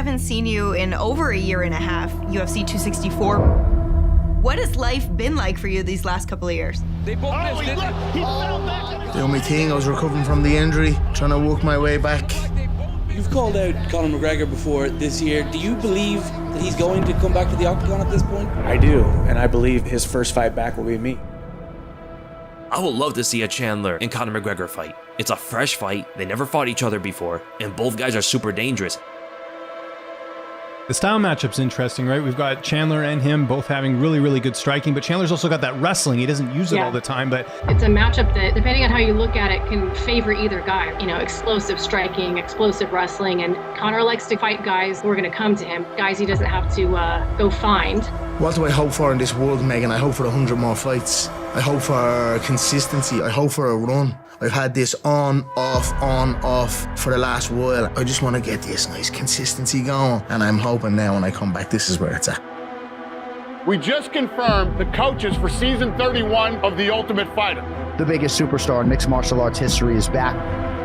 haven't seen you in over a year and a half, UFC 264. What has life been like for you these last couple of years? They both missed it. He fell back. Doing my thing, I was recovering from the injury, trying to work my way back. You've called out Conor McGregor before this year. Do you believe that he's going to come back to the octagon at this point? I do, and I believe his first fight back will be me. I would love to see a Chandler and Conor McGregor fight. It's a fresh fight, they never fought each other before, and both guys are super dangerous. The style matchup's interesting, right? We've got Chandler and him both having really, really good striking, but Chandler's also got that wrestling. He doesn't use it all the time, but... It's a matchup that, depending on how you look at it, can favor either guy. You know, explosive striking, explosive wrestling, and Conor likes to fight guys who are going to come to him, guys he doesn't have to go find. What do I hope for in this world, Megan? I hope for 100 more fights. I hope for consistency. I hope for a run. I've had this on, off for the last while. I just want to get this nice consistency going. And I'm hoping now when I come back, this is where it's at. We just confirmed the coaches for season 31 of The Ultimate Fighter. The biggest superstar in mixed martial arts history is back.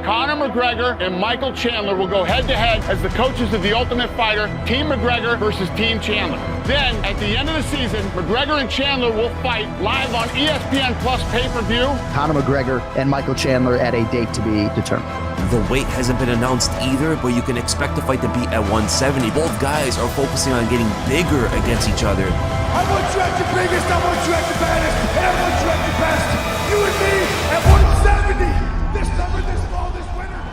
Conor McGregor and Michael Chandler will go head-to-head as the coaches of The Ultimate Fighter, Team McGregor versus Team Chandler. Then, at the end of the season, McGregor and Chandler will fight live on ESPN Plus pay-per-view. Conor McGregor and Michael Chandler at a date to be determined. The weight hasn't been announced either, but you can expect the fight to be at 170. Both guys are focusing on getting bigger against each other. I want you at your biggest, I want you at your baddest, and I want you at your best. You and me at 170. This number, this ball, this winner.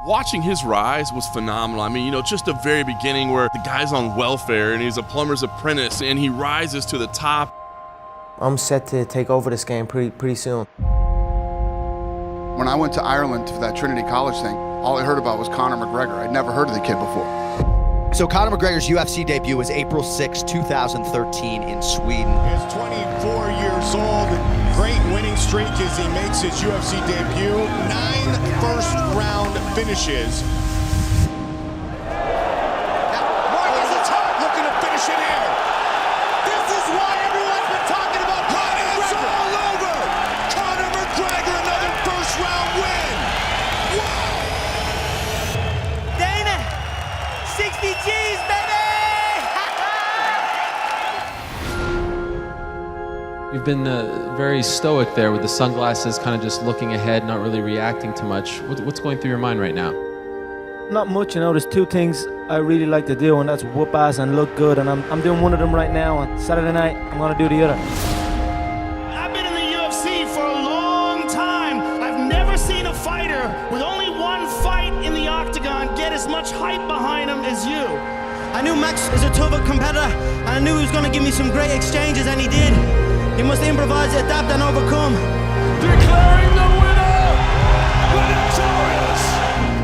Watching his rise was phenomenal. I mean, just the very beginning where the guy's on welfare and he's a plumber's apprentice and he rises to the top. I'm set to take over this game pretty soon. When I went to Ireland for that Trinity College thing, all I heard about was Conor McGregor. I'd never heard of the kid before. So Conor McGregor's UFC debut was April 6, 2013 in Sweden. He's 24 years old. Great winning streak as he makes his UFC debut. 9 first-round finishes. Now, Marcus is hurt, looking to finish it here. This is why everyone's been talking about Conor McGregor. It's all over. Conor McGregor, another first-round win. Wow. Dana, 60 G's, baby! You've been very stoic there with the sunglasses, kind of just looking ahead, not really reacting to much. What's going through your mind right now? Not much, there's 2 things I really like to do, and that's whoop ass and look good, and I'm doing one of them right now. On Saturday night, I'm gonna do the other. I've been in the UFC for a long time. I've never seen a fighter with only one fight in the octagon get as much hype behind him as you. I knew Max is a tough competitor, and I knew he was going to give me some great exchanges, and he did. He must improvise, adapt, and overcome. Declaring the winner, the victorious.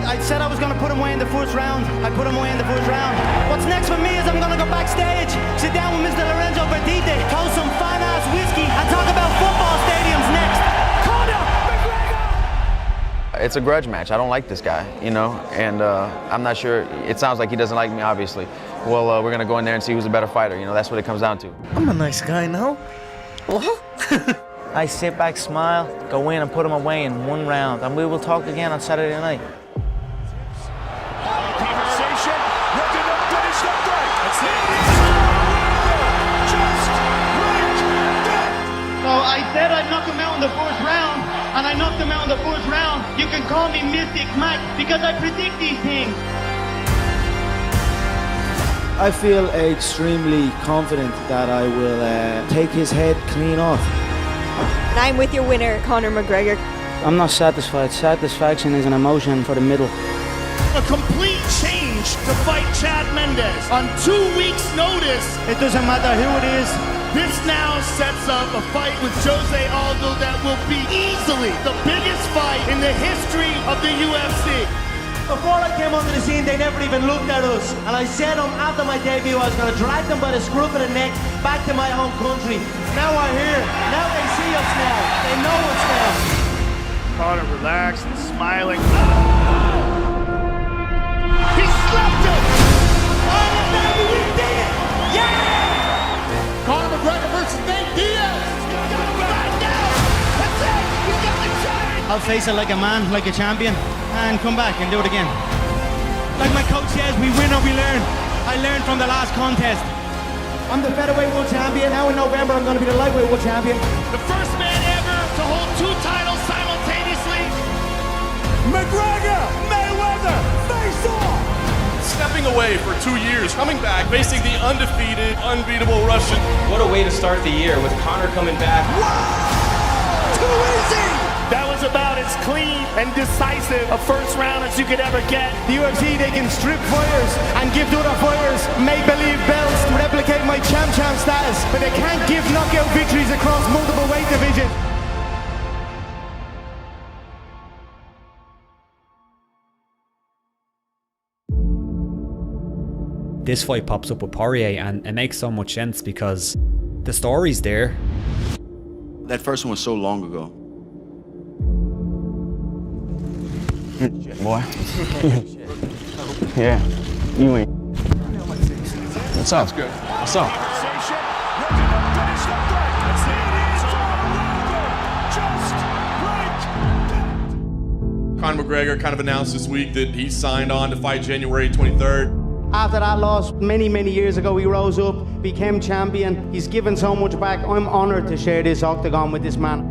I said I was going to put him away in the first round. I put him away in the first round. What's next for me is I'm going to go backstage, sit down with Mr. Lorenzo Berdite, toast some fine-ass whiskey, and talk about football stadiums next. Conor McGregor! It's a grudge match. I don't like this guy, and I'm not sure. It sounds like he doesn't like me, obviously. Well, we're going to go in there and see who's a better fighter. That's what it comes down to. I'm a nice guy now. I sit back, smile, go in and put him away in 1 round, and we will talk again on Saturday night. Conversation, looking to finish the fight. That's it. Just like that. So I said I'd knock him out in the first round, and I knocked him out in the first round. You can call me Mystic Mac because I predict these things. I feel extremely confident that I will take his head clean off. And I'm with your winner, Conor McGregor. I'm not satisfied. Satisfaction is an emotion for the middle. A complete change to fight Chad Mendes on 2 weeks' notice. It doesn't matter who it is. This now sets up a fight with Jose Aldo that will be easily the biggest fight in the history of the UFC. Before I came onto the scene, they never even looked at us. And I said after my debut, I was going to drag them by the scruff of the neck back to my home country. Now we're here. Now they see us now. They know us now. Conor relaxed and smiling. He slapped him! Oh, baby, we did it! Yeah! Conor McGregor versus Nate I'll face it like a man, like a champion, and come back and do it again. Like my coach says, we win or we learn. I learned from the last contest. I'm the featherweight world champion. Now in November, I'm going to be the lightweight world champion. The first man ever to hold 2 titles simultaneously. McGregor, Mayweather, face off! Stepping away for 2 years, coming back, facing the undefeated, unbeatable Russian. What a way to start the year with Conor coming back. Wow! Too easy! That was about as clean and decisive a first round as you could ever get. The UFC, they can strip fighters and give the other fighters make-believe belts to replicate my champ status, but they can't give knockout victories across multiple weight divisions. This fight pops up with Poirier, and it makes so much sense because the story's there. That first one was so long ago. Shit, boy. Yeah, you ain't. What's up? That's good. What's up? Conor McGregor kind of announced this week that he signed on to fight January 23rd. After that loss many years ago, he rose up, became champion. He's given so much back. I'm honored to share this octagon with this man.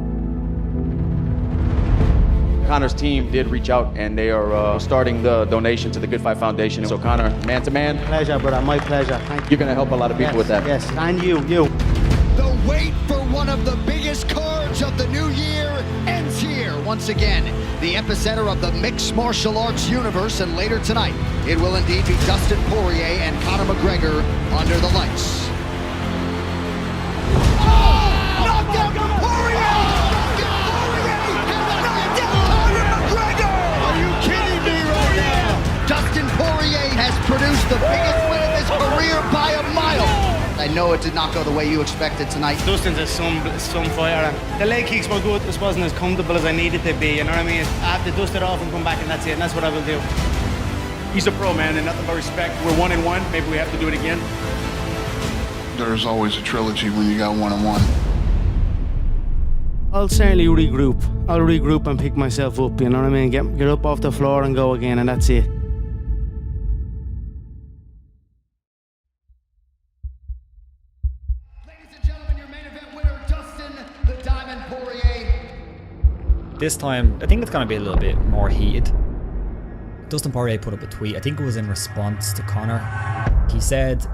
Conor's team did reach out, and they are starting the donation to the Good Fight Foundation. So Conor, man to man. Pleasure, brother, my pleasure. Thank you. You're gonna help a lot of people with that. Yes, and you. The wait for one of the biggest cards of the new year ends here. Once again, the epicenter of the mixed martial arts universe, and later tonight, it will indeed be Dustin Poirier and Conor McGregor under the lights. Oh! Knocked out Poirier! Knocked out Poirier! Knocked out Conor McGregor! Are you kidding me right now? Dustin Poirier has produced the biggest win of his career by a mile. I know it did not go the way you expected tonight. Dustin's a some fighter. The leg kicks were good, just wasn't as comfortable as I needed to be, you know what I mean? I have to dust it off and come back, and that's it, and that's what I will do. He's a pro, man, and nothing but respect. We're 1-1. Maybe we have to do it again. There's always a trilogy when you got 1-1. I'll certainly regroup. I'll regroup and pick myself up, you know what I mean? Get up off the floor and go again, and that's it. This time, I think it's going to be a little bit more heated. Dustin Poirier put up a tweet, I think it was in response to Conor. He said,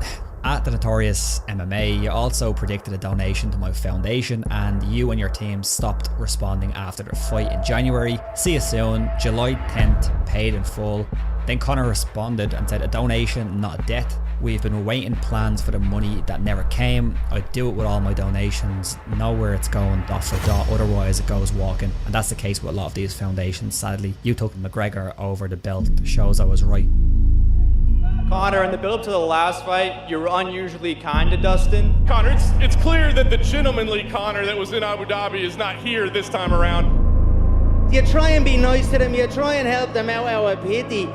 "At the Notorious MMA, you also predicted a donation to my foundation, and you and your team stopped responding after the fight in January. See you soon. July 10th, paid in full." Then Conor responded and said, "A donation, not a debt. We've been waiting plans for the money that never came. I do it with all my donations, know where it's going dot for dot, otherwise it goes walking." And that's the case with a lot of these foundations, sadly. You took McGregor over the belt, shows I was right. Conor, in the build-up to the last fight, you were unusually kind to Dustin. Conor, it's clear that the gentlemanly Conor that was in Abu Dhabi is not here this time around. You try and be nice to them, you try and help them out of pity.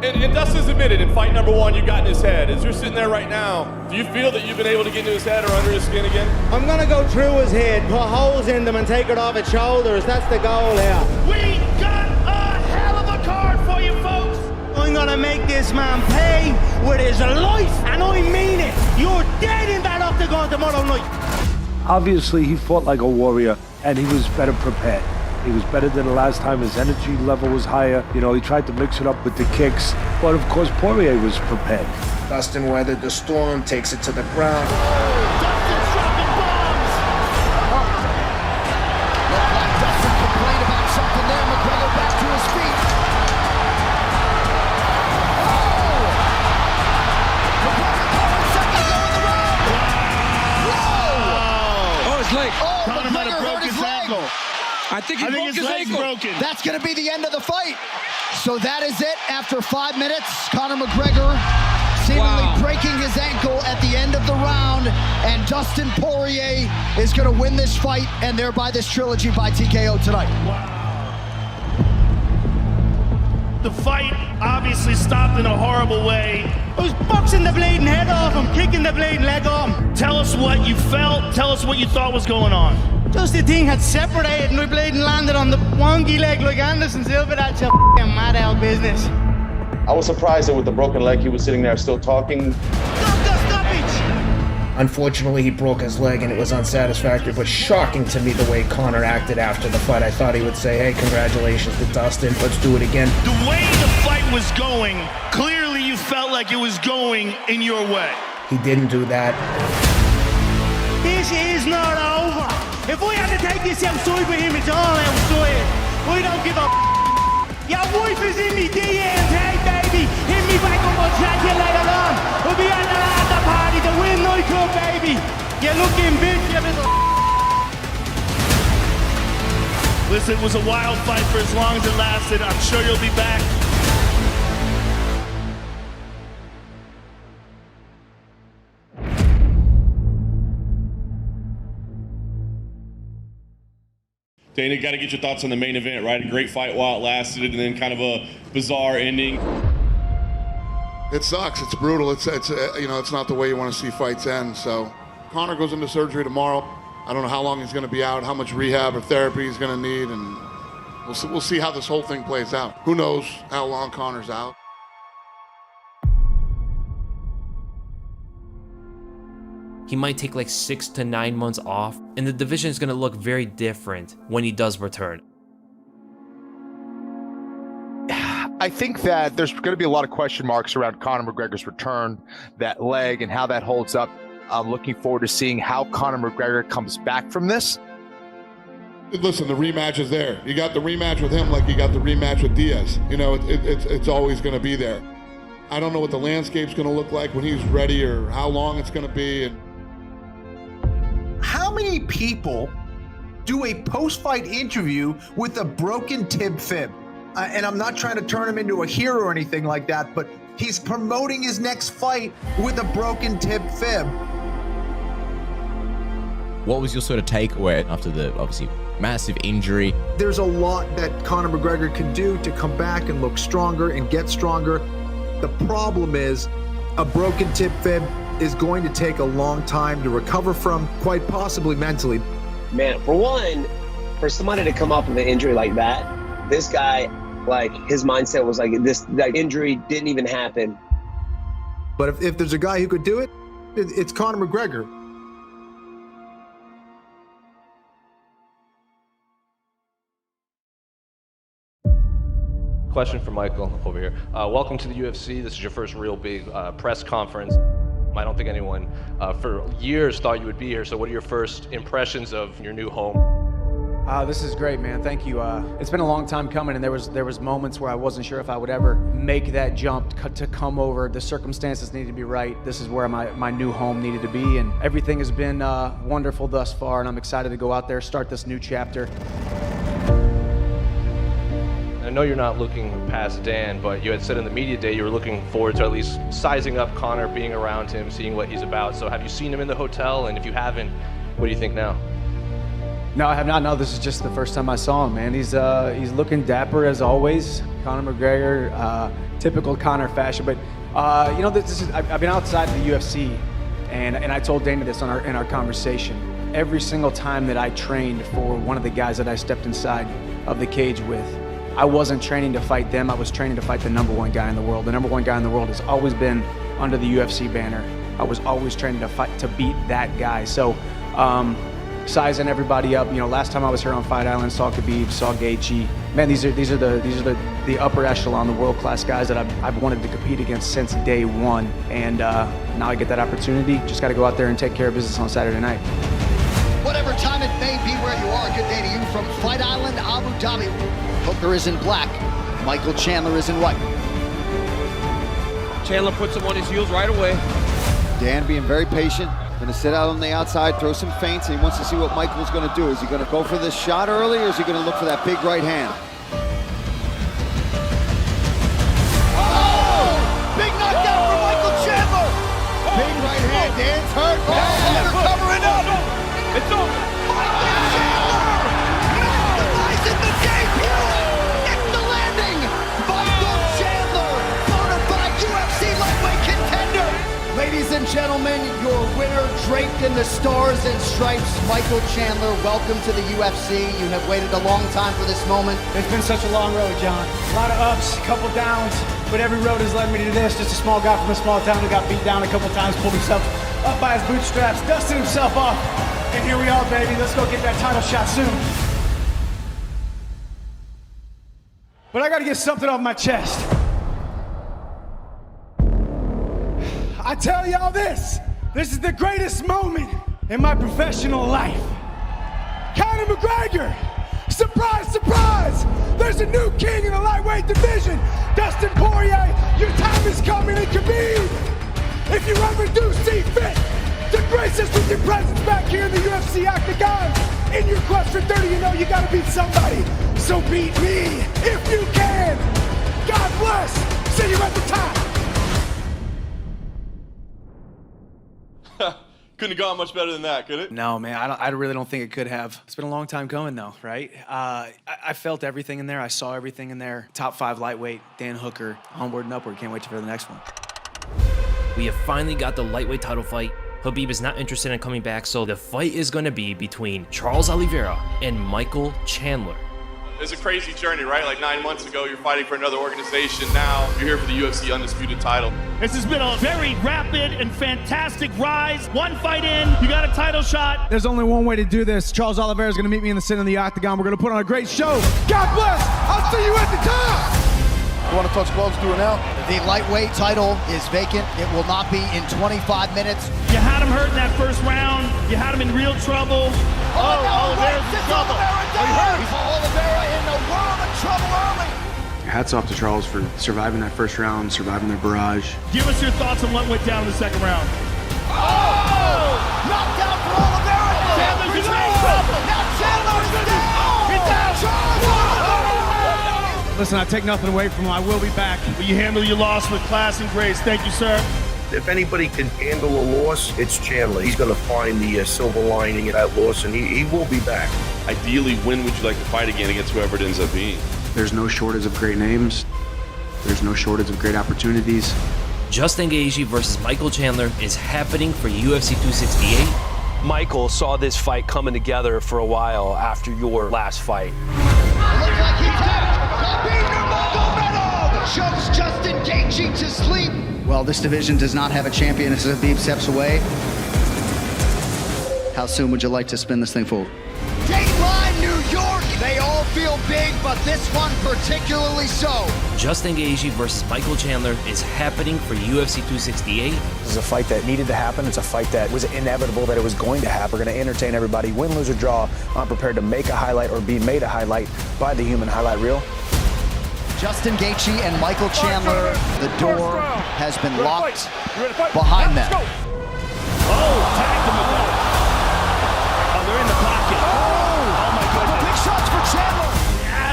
And Dustin's admitted in fight number 1 you got in his head. As you're sitting there right now, do you feel that you've been able to get into his head or under his skin again? I'm gonna go through his head, put holes in them and take it off his shoulders. That's the goal here. We got a hell of a card for you folks. I'm gonna make this man pay with his life, and I mean it. You're dead in that octagon tomorrow night. Obviously, he fought like a warrior, and he was better prepared. He was better than the last time. His energy level was higher. You know, he tried to mix it up with the kicks. But, of course, Poirier was prepared. Dustin weathered the storm, takes it to the ground. Dustin's dropping bombs. Looked like Dustin complained about something there. McGregor back to his feet. Oh! McGregor going second go in the round. Whoa! Oh, his leg. Oh, Conor might have broke his ankle. I think he broke his ankle. Broken. That's going to be the end of the fight. So that is it. After 5 minutes, Conor McGregor seemingly breaking his ankle at the end of the round, and Dustin Poirier is going to win this fight and thereby this trilogy by TKO tonight. The fight obviously stopped in a horrible way. I was boxing the bleeding head off him, kicking the bleeding leg off him. Tell us what you felt. Tell us what you thought was going on. Just the thing had separated and we bleeding landed on the wonky leg like Anderson Silva. That's a f***ing mad out business. I was surprised that with the broken leg, he was sitting there still talking. Unfortunately, he broke his leg and it was unsatisfactory, but shocking to me the way Conor acted after the fight. I thought he would say, hey, congratulations to Dustin, let's do it again. The way the fight was going, clearly you felt like it was going in your way. He didn't do that. This is not over. If we had to take this outside with him, it's all outside. We don't give a Your wife is in me DMs, hey baby. Hit me back on my chat here later on. We'll be at the after party, the Win nightclub, baby. You looking bitch, you little. Listen, it was a wild fight for as long as it lasted. I'm sure you'll be back. Dana, got to get your thoughts on the main event, right? A great fight while it lasted, and then kind of a bizarre ending. It sucks. It's brutal. It's not the way you want to see fights end. So Conor goes into surgery tomorrow. I don't know how long he's going to be out, how much rehab or therapy he's going to need, and we'll see how this whole thing plays out. Who knows how long Conor's out? He might take like 6 to 9 months off, and the division is going to look very different when he does return. I think that there's going to be a lot of question marks around Conor McGregor's return, that leg and how that holds up. I'm looking forward to seeing how Conor McGregor comes back from this. Listen, the rematch is there. You got the rematch with him like you got the rematch with Diaz. You know, it's always going to be there. I don't know what the landscape's going to look like when he's ready or how long it's going to be. And how many people do a post-fight interview with a broken tib-fib? And I'm not trying to turn him into a hero or anything like that, but he's promoting his next fight with a broken tib-fib. What was your sort of takeaway after the, obviously, massive injury? There's a lot that Conor McGregor can do to come back and look stronger and get stronger. The problem is a broken tib-fib is going to take a long time to recover from, quite possibly mentally. Man, for one, for somebody to come off of an injury like that, this guy, like, his mindset was like, that injury didn't even happen. But if there's a guy who could do it, it's Conor McGregor. Question for Michael over here. Welcome to the UFC. This is your first real big press conference. I don't think anyone for years thought you would be here. So what are your first impressions of your new home? This is great, man. Thank you. It's been a long time coming, and there was moments where I wasn't sure if I would ever make that jump to come over. The circumstances needed to be right. This is where my new home needed to be, and everything has been wonderful thus far, and I'm excited to go out there, start this new chapter. I know you're not looking past Dan, but you had said in the media day you were looking forward to at least sizing up Conor, being around him, seeing what he's about. So have you seen him in the hotel? And if you haven't, what do you think now? No, I have not. No, this is just the first time I saw him, man. He's looking dapper as always. Conor McGregor, typical Conor fashion. But you know, I've been outside of the UFC, and I told Dana this in our conversation. Every single time that I trained for one of the guys that I stepped inside of the cage with, I wasn't training to fight them. I was training to fight the number one guy in the world. The number one guy in the world has always been under the UFC banner. I was always training to fight to beat that guy. So, sizing everybody up. You know, last time I was here on Fight Island, saw Khabib, saw Gaethje. Man, these are the upper echelon, the world class guys that I've wanted to compete against since day one. And now I get that opportunity. Just got to go out there and take care of business on Saturday night. Whatever time it may be where you are, good day to you from Fight Island, Abu Dhabi. Hooker is in black. Michael Chandler is in white. Chandler puts him on his heels right away. Dan being very patient. Going to sit out on the outside, throw some feints, and he wants to see what Michael's going to do. Is he going to go for this shot early, or is he going to look for that big right hand? Oh! Big knockdown for Michael Chandler! Big right hand, Dan's hurt. Oh, Chandler covering up! It's over! Michael Chandler! Maximizing the debut! Next to landing! Michael and gentlemen, your winner, draped in the stars and stripes, Michael Chandler. Welcome to the UFC. You have waited a long time for this moment. It's been such a long road, John. A lot of ups, a couple downs, but every road has led me to this. Just a small guy from a small town who got beat down a couple times, pulled himself up by his bootstraps, dusted himself off, and here we are, baby. Let's go get that title shot soon. But I gotta get something off my chest. I tell y'all this is the greatest moment in my professional life. Conor McGregor, surprise, surprise, there's a new king in the lightweight division. Dustin Poirier, your time is coming, and Khabib, if you ever do see fit to grace us with your presence back here in the UFC octagon, in your quest for 30, you know you gotta beat somebody. So beat me if you can. God bless. See you at the top. Couldn't have gone much better than that, could it? No, man, I really don't think it could have. It's been a long time coming, though, right? I felt everything in there. I saw everything in there. Top 5 lightweight, Dan Hooker, onward and upward. Can't wait for the next one. We have finally got the lightweight title fight. Khabib is not interested in coming back, so the fight is going to be between Charles Oliveira and Michael Chandler. It's a crazy journey, right? Like 9 months ago, you're fighting for another organization. Now you're here for the UFC undisputed title. This has been a very rapid and fantastic rise. One fight in, you got a title shot. There's only one way to do this. Charles Oliveira is going to meet me in the center of the octagon. We're going to put on a great show. God bless. I'll see you at the top. You want to touch gloves, do it now? The lightweight title is vacant. It will not be in 25 minutes. You had him hurt in that first round. You had him in real trouble. Oliveira's in trouble. Oliveira in the world of trouble early. Hats off to Charles for surviving that first round, surviving their barrage. Give us your thoughts on what went down in the second round. Oh! Knockdown for Oliveira. Chandler's in trouble. Now Chandler is down. He's down. Listen, I take nothing away from him. I will be back. Will you handle your loss with class and grace? Thank you, sir. If anybody can handle a loss, it's Chandler. He's going to find the silver lining in that loss, and he will be back. Ideally, when would you like to fight again against whoever it ends up being? There's no shortage of great names. There's no shortage of great opportunities. Justin Gaethje versus Michael Chandler is happening for UFC 268. Michael saw this fight coming together for a while after your last fight. Looks like he tapped. Shoves Justin Gaethje to sleep. Well, this division does not have a champion as Khabib steps away. How soon would you like to spin this thing forward? Dateline, New York. They all feel big, but this one particularly so. Justin Gaethje versus Michael Chandler is happening for UFC 268. This is a fight that needed to happen. It's a fight that was inevitable that it was going to happen. We're going to entertain everybody, win, lose, or draw. I'm prepared to make a highlight or be made a highlight by the human highlight reel. Justin Gaethje and Michael Chandler, the door has been locked behind them. Oh, tagged him with that. Oh, they're in the pocket. Oh my goodness. Big shots for Chandler.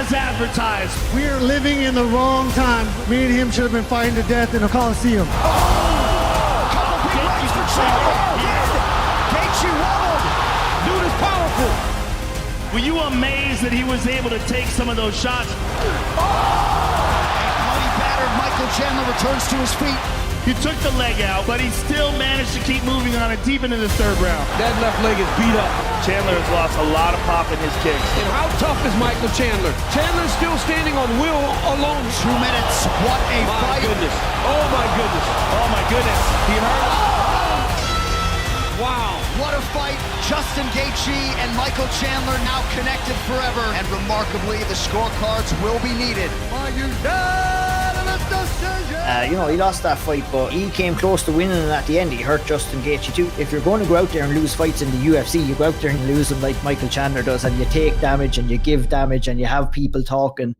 As advertised. We're living in the wrong time. Me and him should have been fighting to death in a Coliseum. Couple big rights for Chandler. Gaethje wobbled. Dude is powerful. Were you amazed that he was able to take some of those shots? Bloody battered Michael Chandler returns to his feet. He took the leg out, but he still managed to keep moving on it deep into the third round. That left leg is beat up. Chandler has lost a lot of pop in his kicks. And how tough is Michael Chandler? Chandler's still standing on will alone. 2 minutes. What a fight. Goodness. Oh my goodness. Oh my goodness. He hurt. Wow. What a fight. Justin Gaethje and Michael Chandler now connected forever. And remarkably, the scorecards will be needed. You know, he lost that fight, but he came close to winning, and at the end he hurt Justin Gaethje too. If you're going to go out there and lose fights in the UFC, you go out there and lose them like Michael Chandler does, and you take damage and you give damage and you have people talking.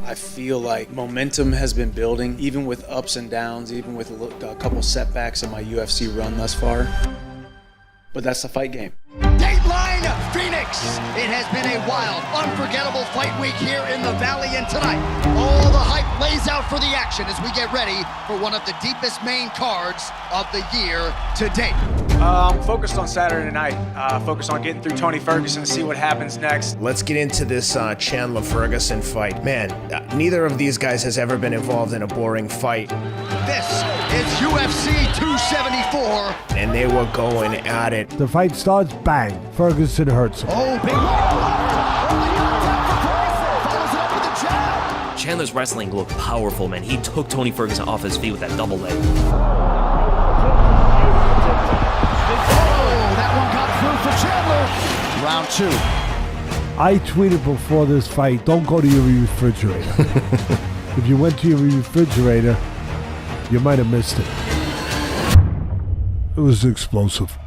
I feel like momentum has been building, even with ups and downs, even with a couple setbacks in my UFC run thus far. But that's the fight game. Dateline Phoenix. It has been a wild, unforgettable fight week here in the Valley, and tonight, all the hype lays out for the action as we get ready for one of the deepest main cards of the year to date. Focused on Saturday night. Focused on getting through Tony Ferguson, see what happens next. Let's get into this Chandler-Ferguson fight. Man, neither of these guys has ever been involved in a boring fight. This is UFC 274. And they were going at it. The fight starts, bang. Ferguson hurts him. Oh, big Chandler's wrestling looked powerful, man. He took Tony Ferguson off his feet with that double leg. For Chandler. Round 2. I tweeted before this fight, don't go to your refrigerator. If you went to your refrigerator, you might have missed it. It was explosive.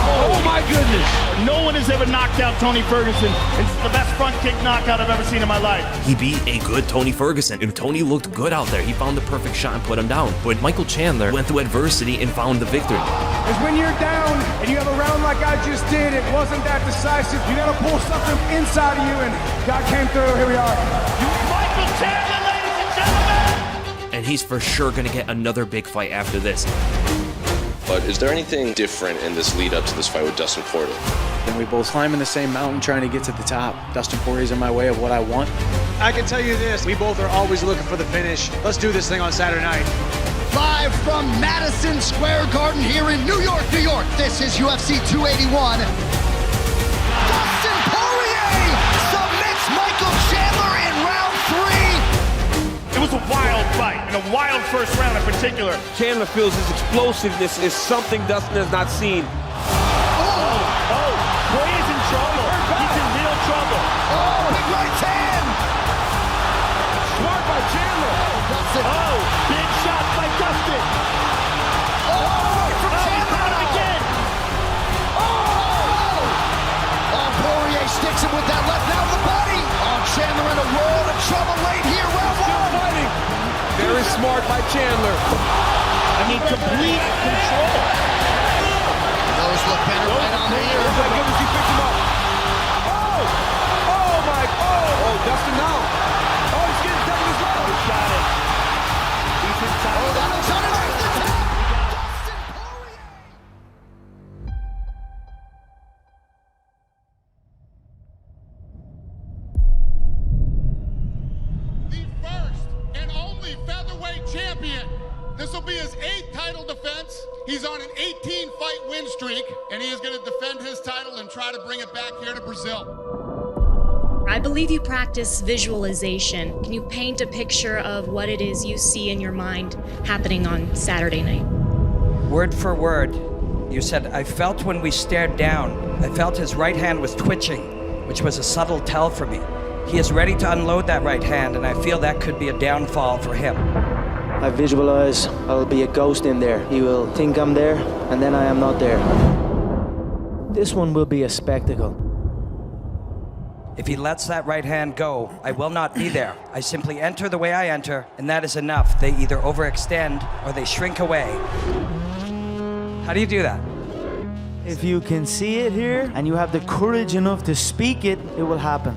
Oh my goodness. No one has ever knocked out Tony Ferguson. It's the best front kick knockout I've ever seen in my life. He beat a good Tony Ferguson, and Tony looked good out there. He found the perfect shot and put him down. But Michael Chandler went through adversity and found the victory. Because when you're down and you have a round like I just did, it wasn't that decisive. You got to pull something inside of you, and God came through. Here we are. Michael Chandler, ladies and gentlemen! And he's for sure going to get another big fight after this. But is there anything different in this lead up to this fight with Dustin Poirier? And we both climbing the same mountain trying to get to the top. Dustin Poirier's in my way of what I want. I can tell you this, we both are always looking for the finish. Let's do this thing on Saturday night. Live from Madison Square Garden here in New York, New York. This is UFC 281. Dustin Poirier submits Michael Chandler in round 3. It was a wild fight, and a wild first round in particular. Chandler feels his explosiveness is something Dustin has not seen. Poirier's in trouble. He's in real trouble. Oh, big right hand. Smart by Chandler. Dustin. Oh, big shot by Dustin. From Chandler. Got him again. Poirier sticks him with that left now to the body. Chandler in a world of trouble late here, round 1. Very smart by Chandler. I mean, complete control. Those look better right on the ear. Oh my goodness, he picked him up. Oh, Dustin now. Oh, he's getting down as well. He's got it. He's inside. Oh, that looks on it. The first and only featherweight champion. This will be his 8th title defense. He's on an 18-fight win streak, and he is going to defend his title and try to bring it back here to Brazil. I believe you practice visualization. Can you paint a picture of what it is you see in your mind happening on Saturday night? Word for word, you said, I felt when we stared down, I felt his right hand was twitching, which was a subtle tell for me. He is ready to unload that right hand, and I feel that could be a downfall for him. I visualize I'll be a ghost in there. He will think I'm there, and then I am not there. This one will be a spectacle. If he lets that right hand go, I will not be there. I simply enter the way I enter, and that is enough. They either overextend or they shrink away. How do you do that? If you can see it here, and you have the courage enough to speak it, it will happen.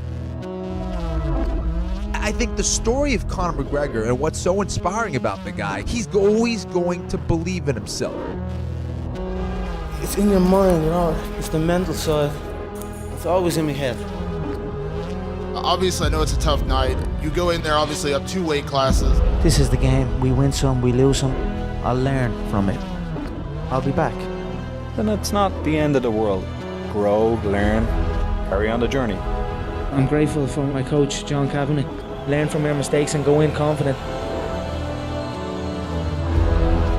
I think the story of Conor McGregor and what's so inspiring about the guy, he's always going to believe in himself. It's in your mind, you know, it's the mental side. It's always in my head. Obviously, I know it's a tough night. You go in there, obviously, up 2 weight classes. This is the game. We win some, we lose some. I'll learn from it. I'll be back. Then it's not the end of the world. Grow, learn, carry on the journey. I'm grateful for my coach, John Kavanagh. Learn from your mistakes and go in confident.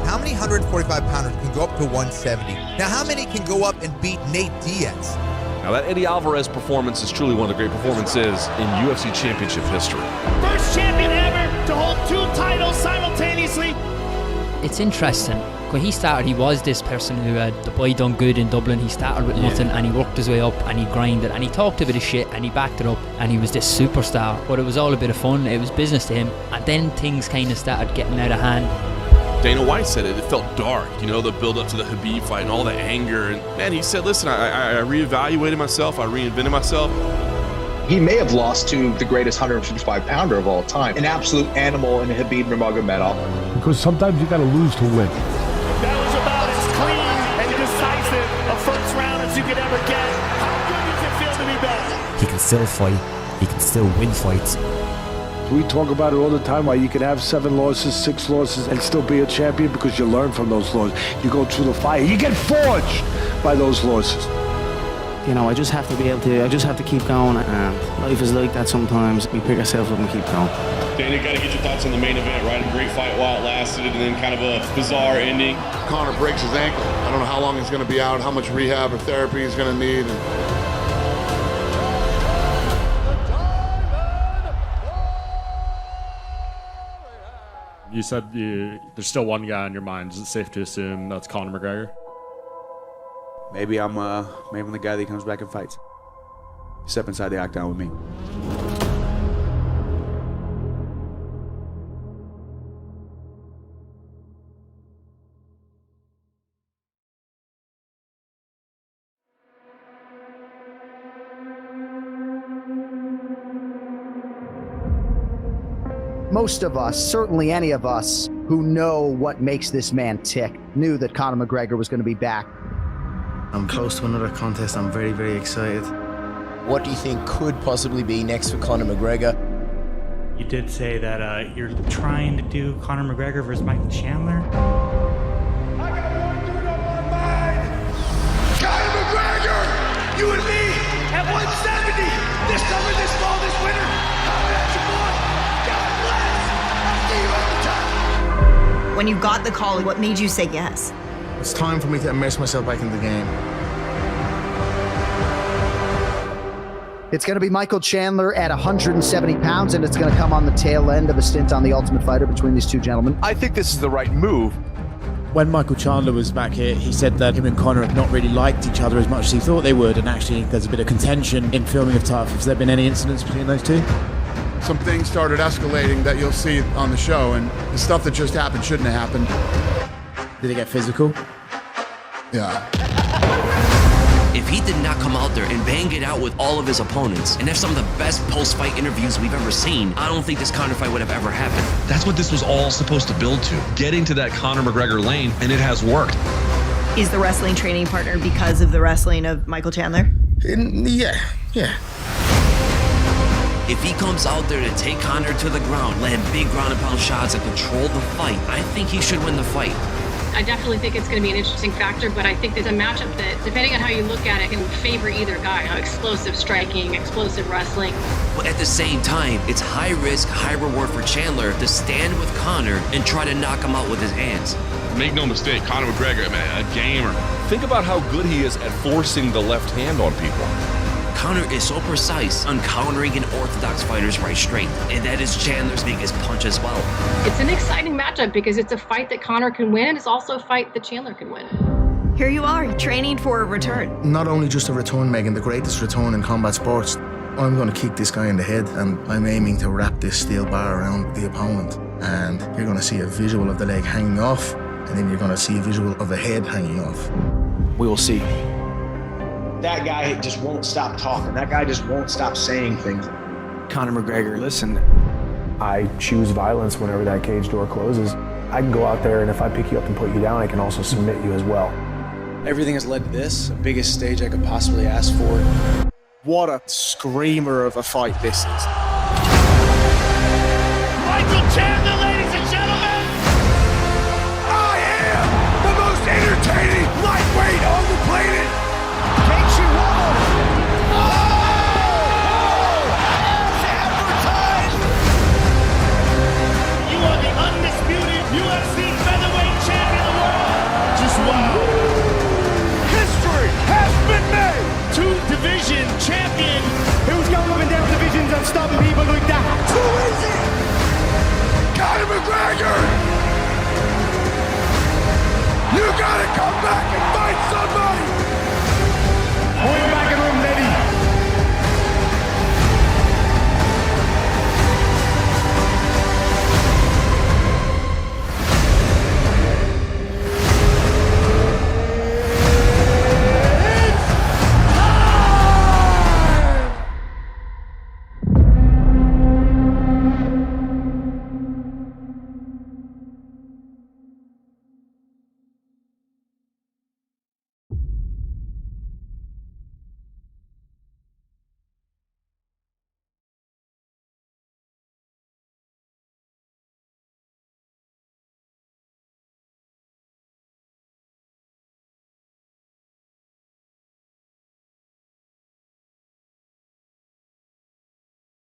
How many 145-pounders can go up to 170? Now, how many can go up and beat Nate Diaz? Now, that Eddie Alvarez performance is truly one of the great performances in UFC championship history. First champion ever to hold 2 titles simultaneously. It's interesting. When he started, he was this person who had the boy done good in Dublin. He started with nothing and he worked his way up and he grinded and he talked a bit of shit and he backed it up and he was this superstar. But it was all a bit of fun. It was business to him. And then things kind of started getting out of hand. Dana White said it felt dark, you know, the build up to the Khabib fight and all the anger. And man, he said, listen, I reevaluated myself, I reinvented myself. He may have lost to the greatest 155-pounder of all time, an absolute animal in Khabib Nurmagomedov. Because sometimes you got to lose to win. That was about as clean and decisive a first round as you could ever get. How good does it feel to be back? He can still fight. He can still win fights. We talk about it all the time, why you can have 7 losses, 6 losses, and still be a champion because you learn from those losses. You go through the fire. You get forged by those losses. You know, I just have to keep going, and life is like that sometimes. We pick ourselves up and keep going. Danny, got to get your thoughts on the main event, right? A great fight while it lasted, and then kind of a bizarre ending. Conor breaks his ankle. I don't know how long he's going to be out, how much rehab or therapy he's going to need. You said there's still one guy on your mind. Is it safe to assume that's Conor McGregor? Maybe I'm the guy that comes back and fights. Step inside the octagon with me. Most of us, certainly any of us who know what makes this man tick, knew that Conor McGregor was going to be back. I'm close to another contest. I'm very, very excited. What do you think could possibly be next for Conor McGregor? You did say that you're trying to do Conor McGregor versus Michael Chandler. Conor McGregor, you and me at 170. This summer, this fall, this winter. Holler at your boy. God bless. I'll see you at the top. When you got the call, what made you say yes? It's time for me to immerse myself back in the game. It's going to be Michael Chandler at 170 pounds, and it's going to come on the tail end of a stint on The Ultimate Fighter between these two gentlemen. I think this is the right move. When Michael Chandler was back here, he said that him and Conor have not really liked each other as much as he thought they would, and actually there's a bit of contention in filming of TUF. Has there been any incidents between those two? Some things started escalating that you'll see on the show, and the stuff that just happened shouldn't have happened. Did it get physical? Yeah. If he did not come out there and bang it out with all of his opponents and have some of the best post-fight interviews we've ever seen, I don't think this Conor fight would have ever happened. That's what this was all supposed to build to, getting to that Conor McGregor lane, and it has worked. Is the wrestling training partner because of the wrestling of Michael Chandler? Yeah. If he comes out there to take Conor to the ground, land big ground and pound shots and control the fight, I think he should win the fight. I definitely think it's going to be an interesting factor, but I think there's a matchup that, depending on how you look at it, can favor either guy. Explosive striking, explosive wrestling. But at the same time, it's high risk, high reward for Chandler to stand with Conor and try to knock him out with his hands. Make no mistake, Conor McGregor, man, a gamer. Think about how good he is at forcing the left hand on people. Conor is so precise on countering an orthodox fighter's right straight, and that is Chandler's biggest punch as well. It's an exciting matchup because it's a fight that Conor can win. It's also a fight that Chandler can win. Here you are, training for a return. Not only just a return, Megan, the greatest return in combat sports. I'm going to kick this guy in the head, and I'm aiming to wrap this steel bar around the opponent. And you're going to see a visual of the leg hanging off, and then you're going to see a visual of the head hanging off. We will see. That guy just won't stop talking. That guy just won't stop saying things. Conor McGregor, listen. I choose violence whenever that cage door closes. I can go out there, and if I pick you up and put you down, I can also submit you as well. Everything has led to this, the biggest stage I could possibly ask for. What a screamer of a fight this is. Michael Chandler, ladies and gentlemen! I am the most entertaining lightweight on the planet! Takes you wrong! As advertised! You are the undisputed UFC featherweight champion of the world! Just wow! History has been made! Two-division champion! Who's going up and down divisions and stopping people like that? Too easy! Conor McGregor! You gotta come back and fight somebody!